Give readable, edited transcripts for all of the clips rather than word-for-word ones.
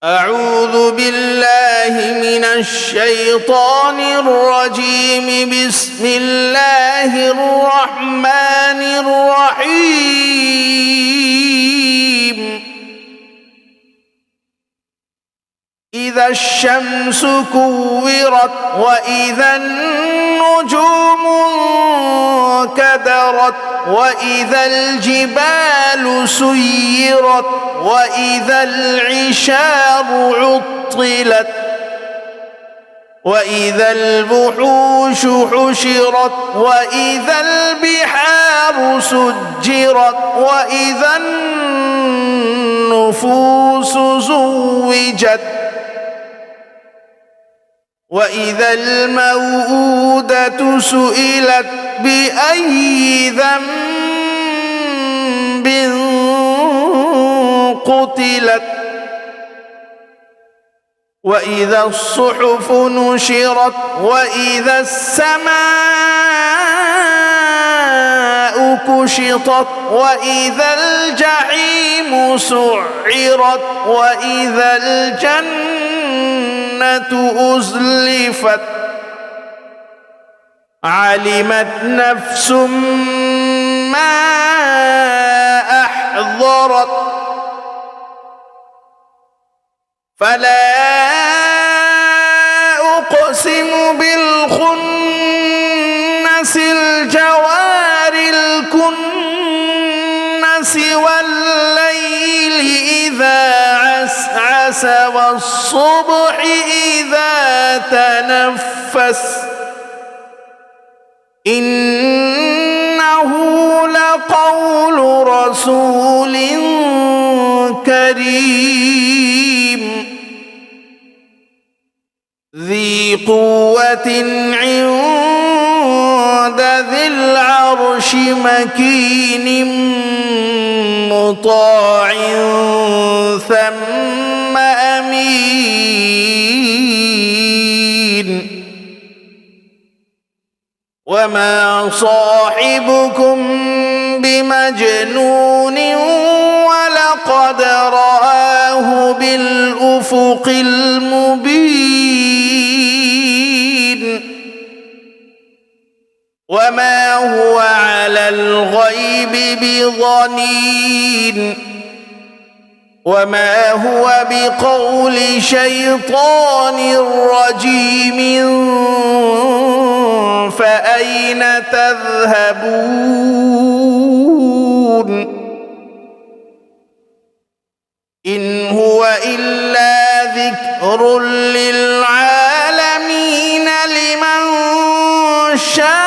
أعوذ بالله من الشيطان الرجيم. بسم الله الرحمن الرحيم. إذا الشمس كورت وإذا النجوم انكدرت وإذا الجبال سيرت وإذا العشار عطلت وإذا الوحوش حشرت وإذا البحار سجرت وإذا النفوس زوجت وإذا الموءودة سئلت بأي ذنب قتلت وإذا الصحف نشرت وإذا السماء كشطت وإذا الجحيم سعرت وإذا الجنة أزلفت علمت نفس ما أحضرت فلا أقسم بالخنس الجوار الكنس والليل إذا عسعس والصبح إذا تنفس إنه لقول رسول كريم ذي قوة عند ذي العرش مكين مطاع ثم أمين وما صاحبكم بمجنون ولقد رآه بالأفق المبين وما هو على الغيب بضنين وما هو بقول شيطان رجيم فأين تذهبون إن هو إلا ذكر للعالمين لمن شاء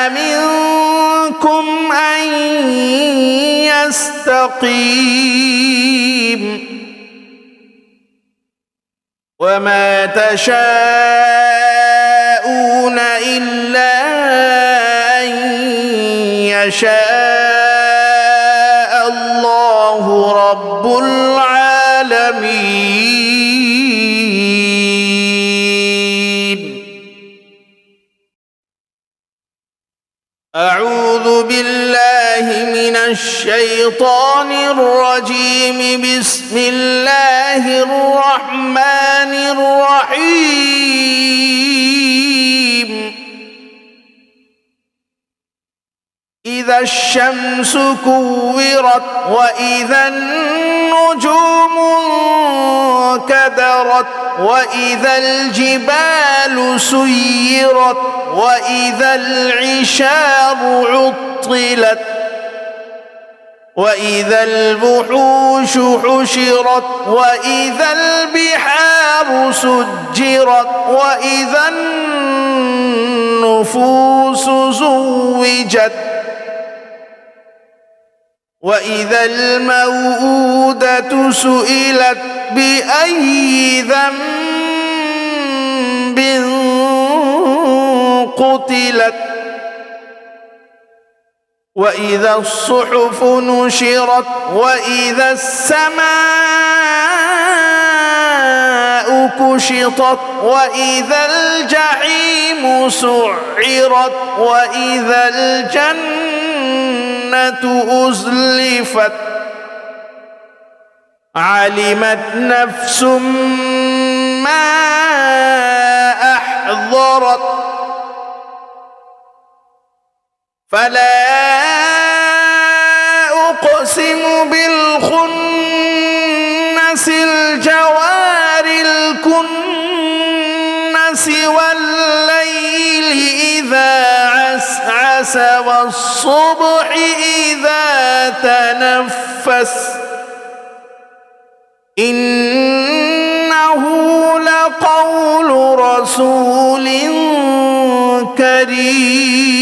منكم أن يستقيم وما تشاءون إلا أن يشاء الله رب العالمين. أعوذ بالله من الشيطان الرجيم. بسم الله الرحمن الرحيم. إذا الشمس كورت وإذا النجوم انكدرت وإذا الجبال سيرت وإذا العشار عطلت وإذا الوحوش حشرت وإذا البحار سجرت وإذا النفوس زوجت وإذا الموءودة سئلت بأي ذنب قتلت وإذا الصحف نشرت وإذا السماء كشطت وإذا الجحيم سعرت وإذا الجنة أزلفت علمت نفس ما أحضرت فلا أقسم بالخنس الجوار الكنس والليل إذا عسعس والصبح إذا تنفس إنه لقول رسول كريم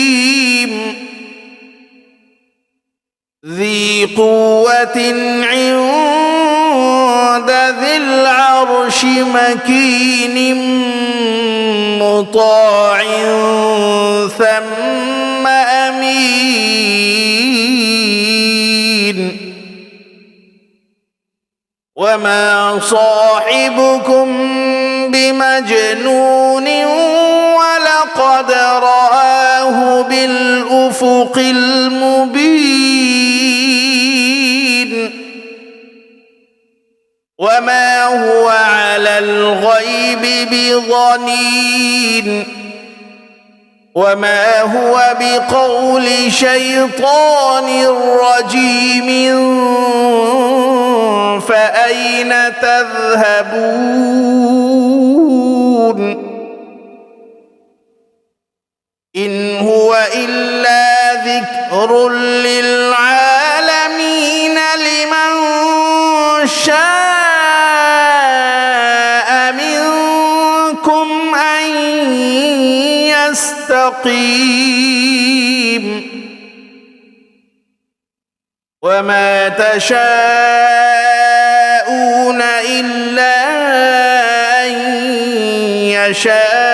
ذي قوة عند ذي العرش مكين مطاع ثم أمين وما صاحبكم بمجنون ولقد رآه بالأفق المبين وما هو على الغيب بضنين وما هو بقول شيطان رجيم فأين تذهبون إن هو إلا ذكر للعالمين لمن شاء منكم أن يستقيم وما تشاءون إلا أن يشاء